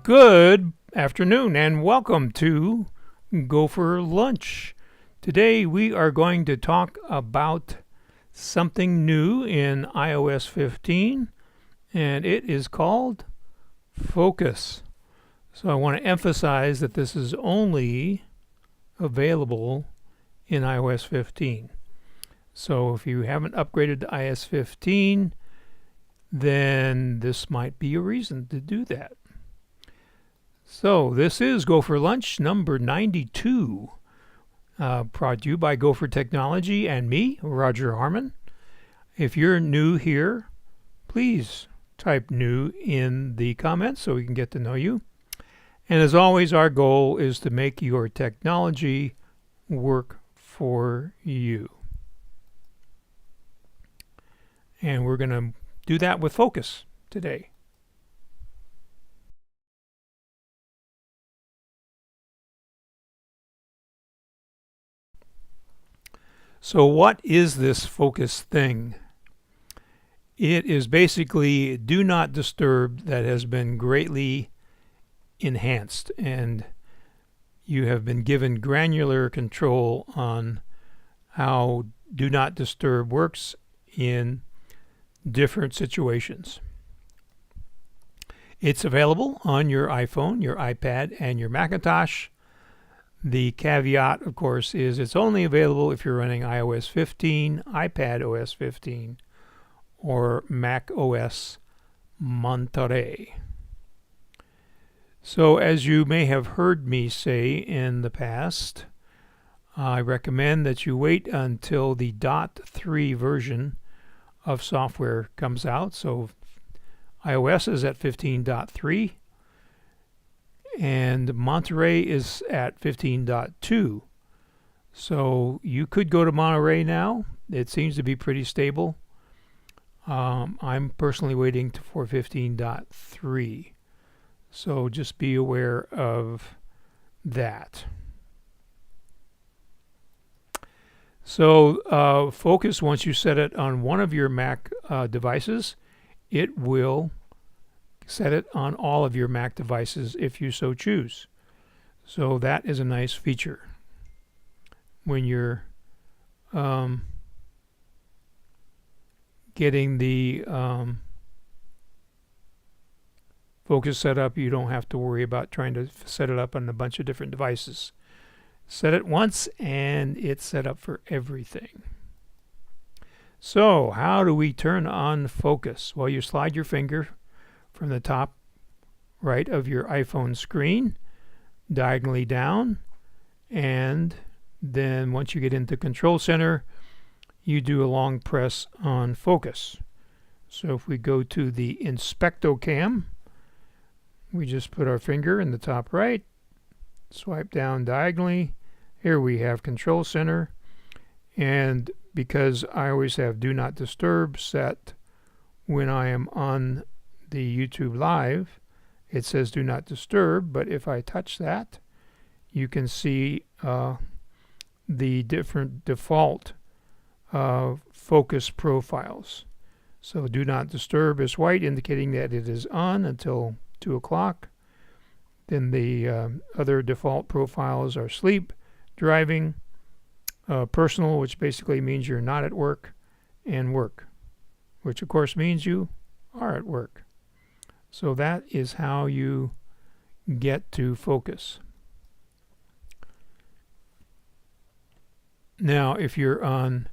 Good afternoon and welcome to GoFor Lunch. Today we are going to talk about something new in iOS 15 and it is called Focus. So I want to emphasize that this is only available in iOS 15. So if you haven't upgraded to iOS 15, then this might be a reason to do that. So this is GoFor Lunch number 92, brought to you by GoFor Technology and me, Roger Harmon. If you're new here, please type new in the comments so we can get to know you. And as always, our goal is to make your technology work for you. And we're going to do that with Focus today. So what is this Focus thing? It is basically Do Not Disturb that has been greatly enhanced, and you have been given granular control on how Do Not Disturb works in different situations. It's available on your iPhone, your iPad, and your Macintosh. The caveat, of course, is it's only available if you're running iOS 15, iPad OS 15, or Mac OS Monterey. So as you may have heard me say in the past, I recommend that you wait until the .3 version of software comes out. So iOS is at 15.3 and Monterey is at 15.2. So you could go to Monterey now. It seems to be pretty stable. I'm personally waiting for 15.3. So just be aware of that. So Focus, once you set it on one of your Mac devices, it will set it on all of your Mac devices if you so choose. So that is a nice feature when you're getting the Focus set up. You don't have to worry about trying to set it up on a bunch of different devices. Set it once and it's set up for everything. So how do we turn on Focus? Well, you slide your finger from the top right of your iPhone screen diagonally down, and then once you get into Control Center, you do a long press on Focus. So if we go to the Inspectocam, we just put our finger in the top right, swipe down diagonally. Here we have Control Center, and because I always have Do Not Disturb set when I am on the YouTube Live, it says Do Not Disturb, but if I touch that, you can see the different default Focus profiles. So Do Not Disturb is white, indicating that it is on until 2 o'clock. Then the other default profiles are sleep, driving, personal, which basically means you're not at work, and work, which of course means you are at work. So that is how you get to Focus. Now, if you're on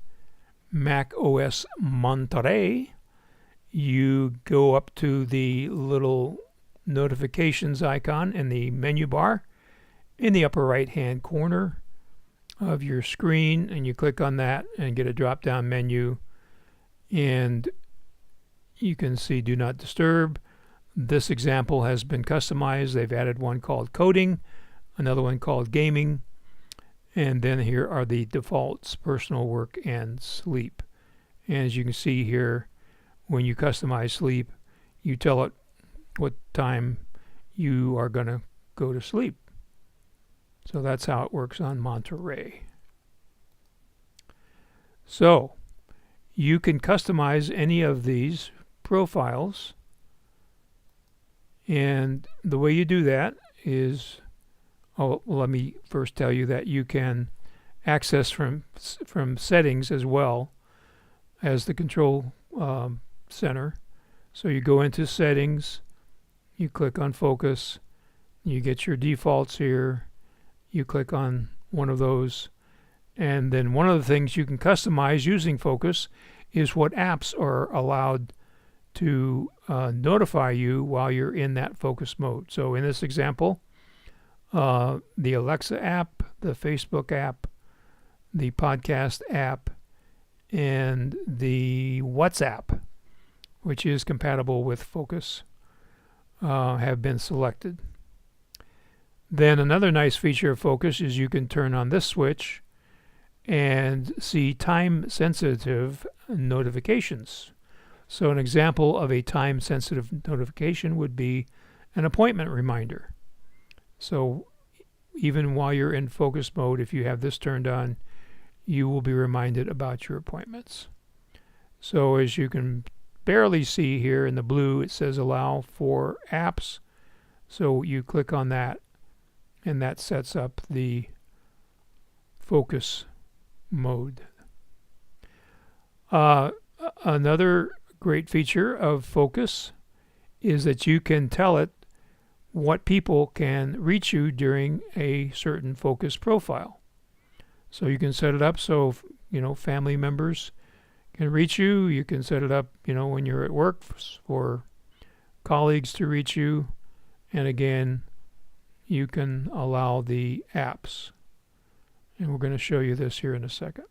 Mac OS Monterey, you go up to the little notifications icon in the menu bar in the upper right hand corner of your screen, and you click on that and get a drop down menu, and you can see Do Not Disturb. This example has been customized. They've added one called Coding, another one called Gaming, and then here are the defaults: personal, work, and sleep. And as you can see here, when you customize sleep, you tell it what time you are going to go to sleep. So that's how it works on Monterey. So you can customize any of these profiles And the way you do that is, let me first tell you that you can access from settings as well as the control center. So you go into settings, you click on focus, you get your defaults here, you click on one of those, and then one of the things you can customize using focus is what apps are allowed to notify you while you're in that focus mode. So in this example, the Alexa app, the Facebook app, the podcast app, and the WhatsApp, which is compatible with focus, have been selected. Then another nice feature of focus is you can turn on this switch and see time-sensitive notifications. So an example of a time-sensitive notification would be an appointment reminder. So even while you're in focus mode, if you have this turned on, you will be reminded about your appointments. So as you can barely see here in the blue, it says allow for apps. So you click on that, and that sets up the focus mode. Another great feature of focus is that you can tell it what people can reach you during a certain focus profile. So you can set it up so family members can reach you. You can set it up when you're at work for colleagues to reach you. And again, you can allow the apps. And we're going to show you this here in a second.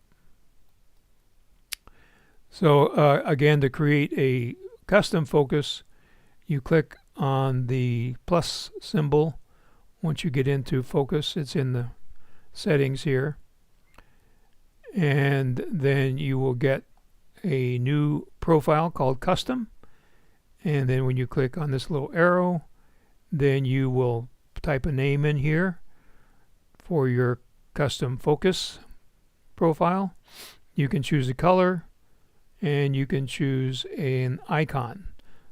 So again, to create a custom focus, you click on the plus symbol. Once you get into focus, it's in the settings here. And then you will get a new profile called custom. And then when you click on this little arrow, then you will type a name in here for your custom focus profile. You can choose a color, and you can choose an icon.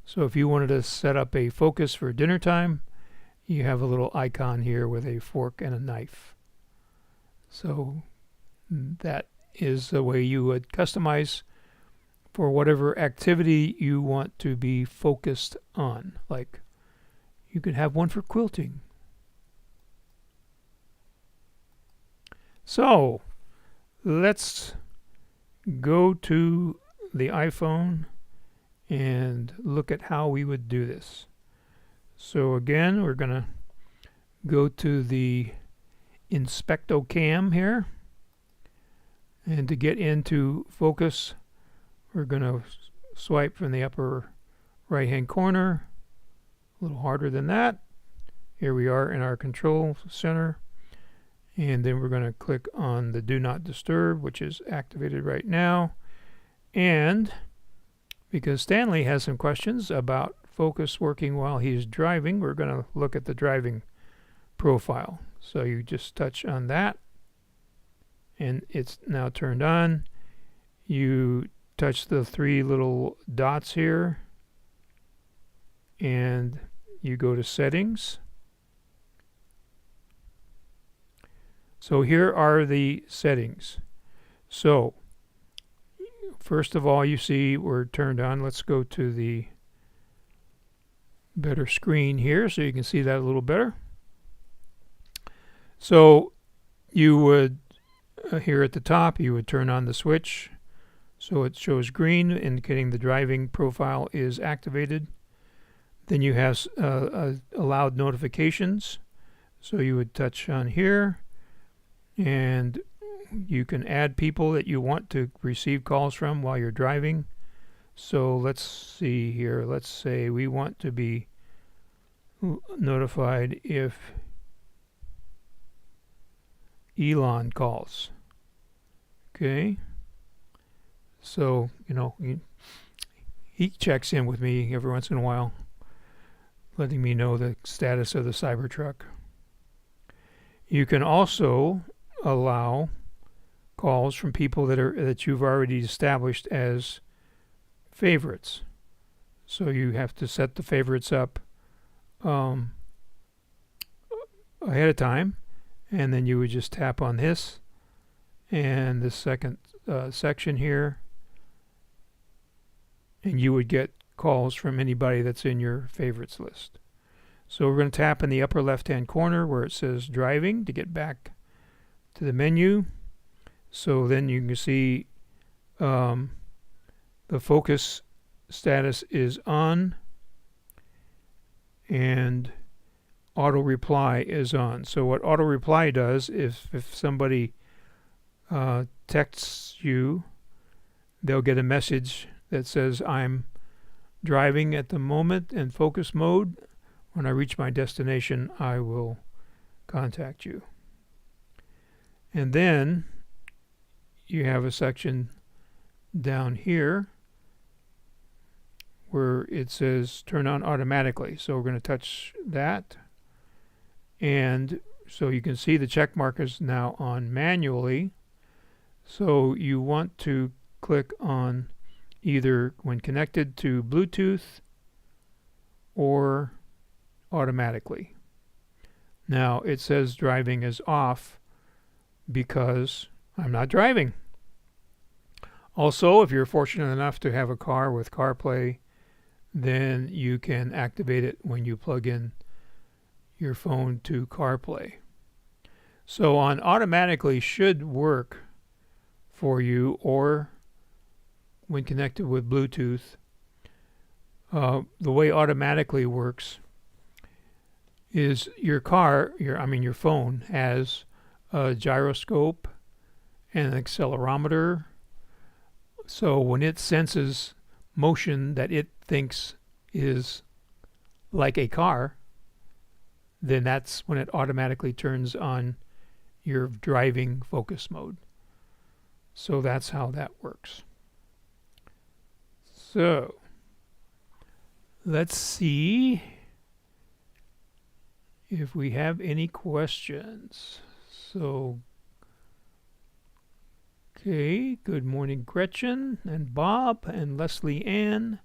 So if you wanted to set up a focus for dinner time, you have a little icon here with a fork and a knife. So that is the way you would customize for whatever activity you want to be focused on. Like you could have one for quilting. So let's go to the iPhone and look at how we would do this. So again, we're going to go to the Inspecto Cam here. And to get into focus, we're going to swipe from the upper right-hand corner. A little harder than that. Here we are in our control center. And then we're going to click on the Do Not Disturb, which is activated right now. And because Stanley has some questions about focus working while he's driving, we're going to look at the driving profile. So you just touch on that, and it's now turned on. You touch the three little dots here, and you go to settings. So here are the settings. So first of all, you see we're turned on. Let's go to the better screen here so you can see that a little better. So you would, here at the top, you would turn on the switch so it shows green, indicating the driving profile is activated. Then you have allowed notifications. So you would touch on here, and you can add people that you want to receive calls from while you're driving. So let's see here. Let's say we want to be notified if Elon calls. Okay. So, he checks in with me every once in a while, letting me know the status of the Cybertruck. You can also allow calls from people that you've already established as favorites. So you have to set the favorites up um, ahead of time, and then you would just tap on this and this second section here, and you would get calls from anybody that's in your favorites list. So we're going to tap in the upper left hand corner where it says driving to get back to the menu. So then you can see the focus status is on and auto reply is on. So what auto reply does is if somebody texts you, they'll get a message that says I'm driving at the moment in focus mode. When I reach my destination, I will contact you. And then you have a section down here where it says turn on automatically. So we're going to touch that. And so you can see the check mark is now on manually. So you want to click on either when connected to Bluetooth or automatically. Now it says driving is off because I'm not driving. Also, if you're fortunate enough to have a car with CarPlay, then you can activate it when you plug in your phone to CarPlay. So on automatically should work for you, or when connected with Bluetooth. The way automatically works is your phone has a gyroscope and an accelerometer. So when it senses motion that it thinks is like a car, then that's when it automatically turns on your driving focus mode. So that's how that works. So let's see if we have any questions. So, okay, good morning, Gretchen and Bob and Leslie Ann.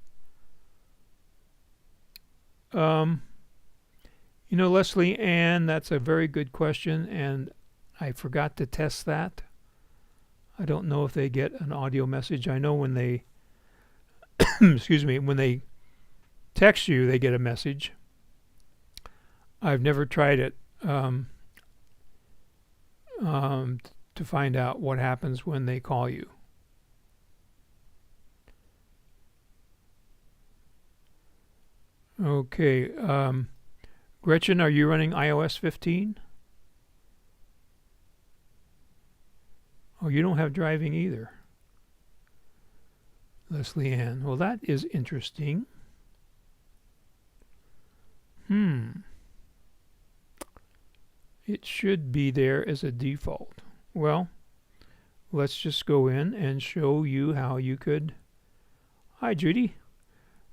Leslie Ann, that's a very good question, and I forgot to test that. I don't know if they get an audio message. I know when they, excuse me, when they text you, they get a message. I've never tried it to find out what happens when they call you. Okay, Gretchen, are you running iOS 15? Oh, you don't have driving either. Leslie Ann, well, that is interesting. It should be there as a default. Well, let's just go in and show you how you could, hi Judy,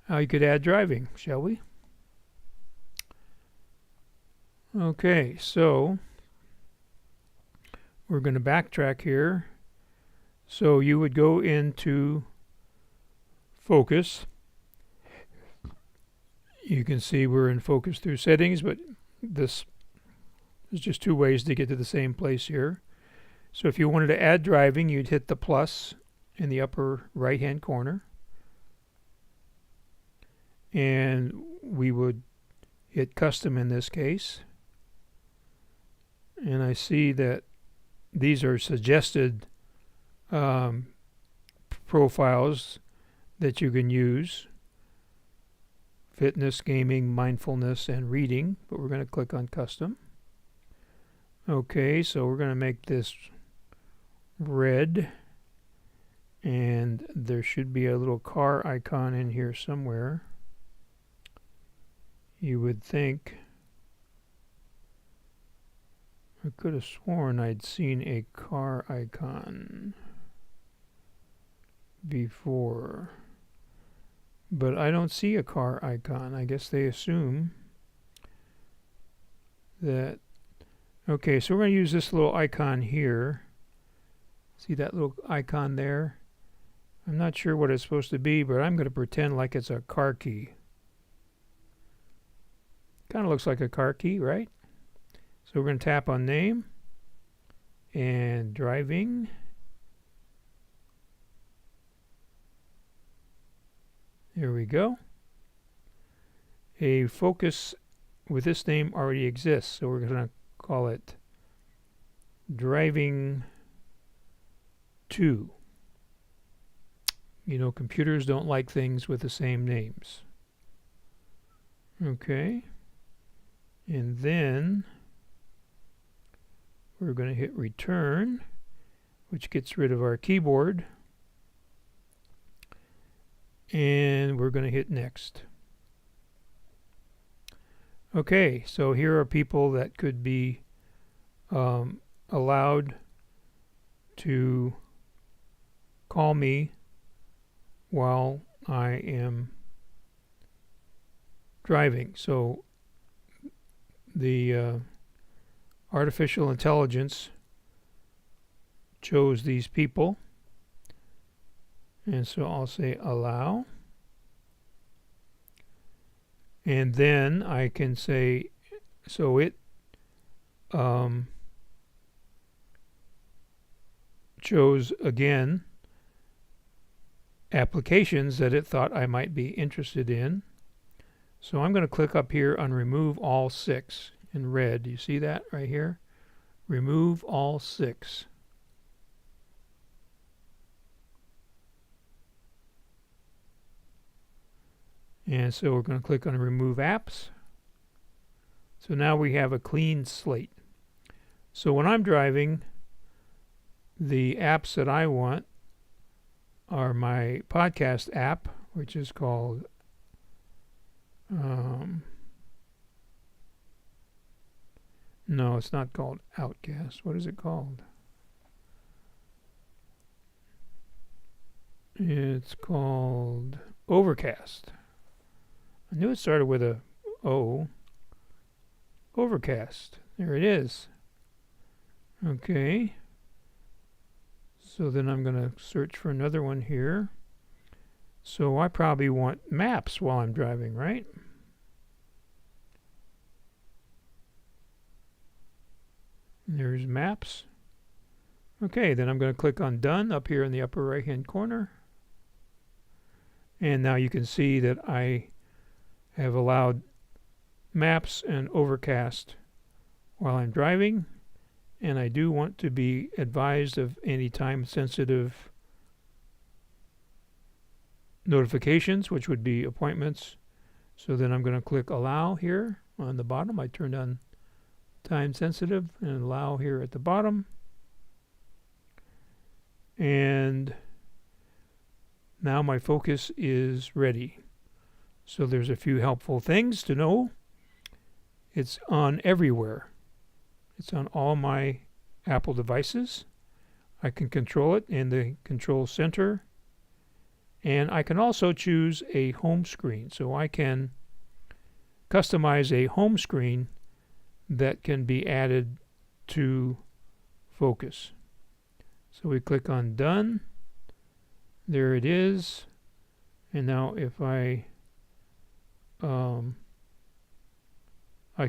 how you could add driving, shall we? Okay, so we're going to backtrack here. So you would go into focus. You can see we're in focus through settings, but there's just two ways to get to the same place here. So if you wanted to add driving, you'd hit the plus in the upper right hand corner, and we would hit custom in this case. And I see that these are suggested profiles that you can use: fitness, gaming, mindfulness, and reading. But we're going to click on custom. Okay, so we're going to make this red, and there should be a little car icon in here somewhere. You would think. I could have sworn I'd seen a car icon before, but I don't see a car icon. I guess they assume that. Okay, so we're going to use this little icon here. See that little icon there? I'm not sure what it's supposed to be, but I'm going to pretend like it's a car key, Kind of looks like a car key, right? So we're going to tap on name and driving. There we go. A focus with this name already exists, so we're going to call it driving 2. You know, computers don't like things with the same names. Okay. And then we're going to hit return, which gets rid of our keyboard. And we're going to hit next. Okay, so here are people that could be allowed to call me while I am driving. So the artificial intelligence chose these people, and so I'll say allow, and then I can say, so it chose again applications that it thought I might be interested in. So I'm going to click up here on remove all 6 in red. Do you see that right here? Remove all 6. And so we're going to click on remove apps. So now we have a clean slate. So when I'm driving, the apps that I want are my podcast app, which is called no, it's not called Outcast. What is it called? It's called Overcast. I knew it started with a O. Overcast. There it is. Okay. So then I'm going to search for another one here. So I probably want maps while I'm driving, right? There's maps. Okay, then I'm going to click on done up here in the upper right hand corner. And now you can see that I have allowed maps and overcast while I'm driving, and I do want to be advised of any time sensitive notifications, which would be appointments. So then I'm going to click allow here on the bottom. I turned on time sensitive and allow here at the bottom. And now my focus is ready. So there's a few helpful things to know. It's on everywhere. It's on all my Apple devices. I can control it in the control center. And I can also choose a home screen. So I can customize a home screen that can be added to focus. So we click on done. There it is. And now if I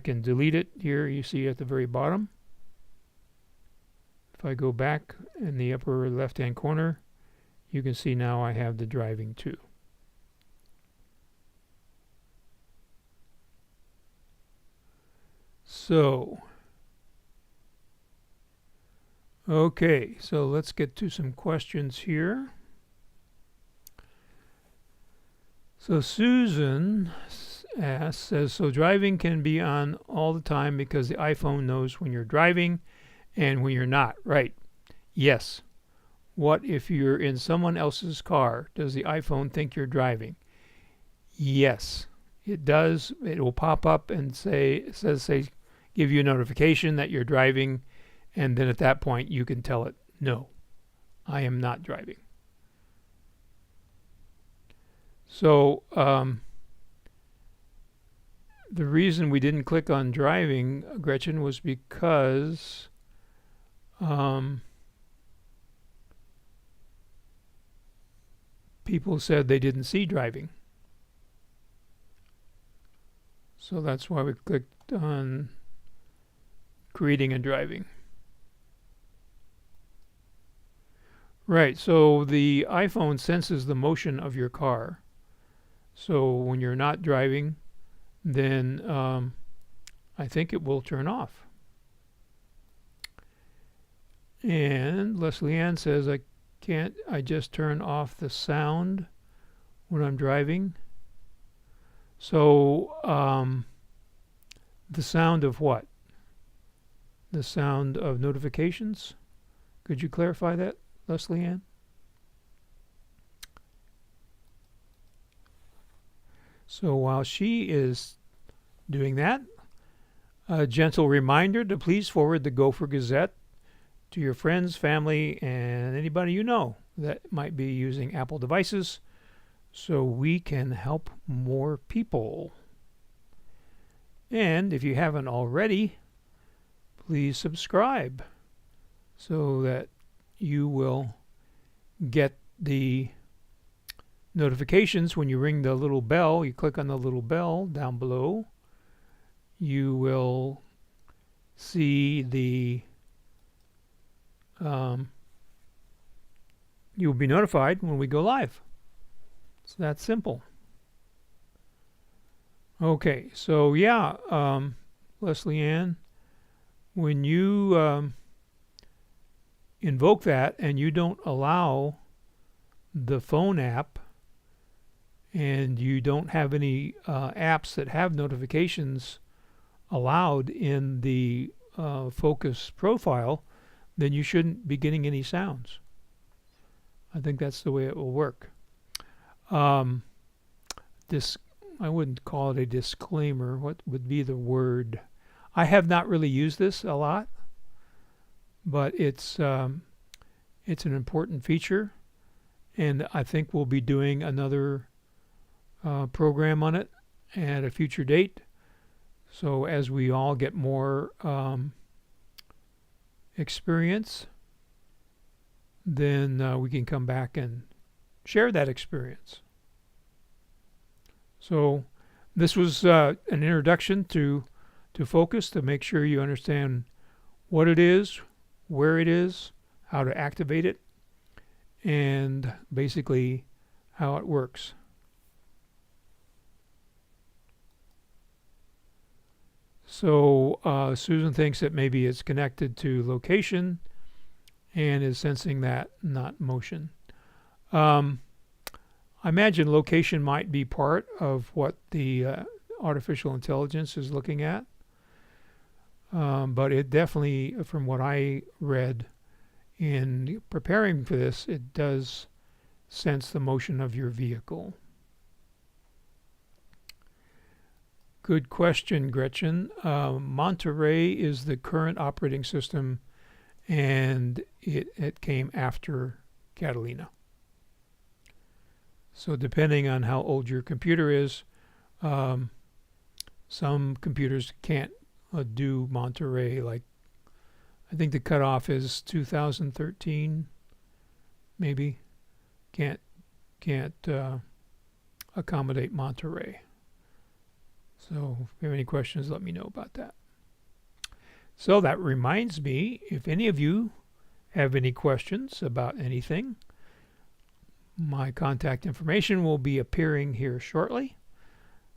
can delete it here, you see at the very bottom. If I go back in the upper left hand corner, you can see now I have the driving too. So, okay, so let's get to some questions here. So Susan says, so driving can be on all the time because the iPhone knows when you're driving and when you're not, right? Yes. What if you're in someone else's car? Does the iPhone think you're driving? Yes, it does. It will pop up and say, give you a notification that you're driving, and then at that point you can tell it, no, I am not driving. So the reason we didn't click on driving, Gretchen, was because people said they didn't see driving. So that's why we clicked on creating and driving. Right, so the iPhone senses the motion of your car. So when you're not driving, then I think it will turn off. And Leslie Ann says, can't I just turn off the sound when I'm driving? So the sound of what? The sound of notifications? Could you clarify that, Leslie Ann? So while she is doing that, a gentle reminder to please forward the GoFor Gazette to your friends, family, and anybody you know that might be using Apple devices so we can help more people. And if you haven't already, please subscribe so that you will get the notifications when you ring the little bell. You click on the little bell down below. You will see the you'll be notified when we go live. It's that simple. Okay, so yeah, Leslie Ann, when you invoke that and you don't allow the phone app and you don't have any apps that have notifications allowed in the focus profile, then you shouldn't be getting any sounds. I think that's the way it will work. This, I wouldn't call it a disclaimer. What would be the word? I have not really used this a lot, but it's an important feature, and I think we'll be doing another program on it at a future date. So as we all get more experience, then we can come back and share that experience. So this was an introduction to Focus to make sure you understand what it is, where it is, how to activate it, and basically how it works. So Susan thinks that maybe it's connected to location and is sensing that, not motion. I imagine location might be part of what the artificial intelligence is looking at. But it definitely, from what I read in preparing for this, it does sense the motion of your vehicle. Good question, Gretchen. Monterey is the current operating system, and it came after Catalina. So depending on how old your computer is, some computers can't do Monterey. Like, I think the cutoff is 2013, maybe. Can't accommodate Monterey. So if you have any questions, let me know about that. So that reminds me, if any of you have any questions about anything, my contact information will be appearing here shortly.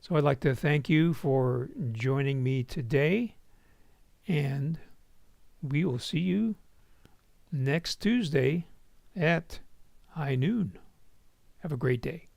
So I'd like to thank you for joining me today, and we will see you next Tuesday at high noon. Have a great day.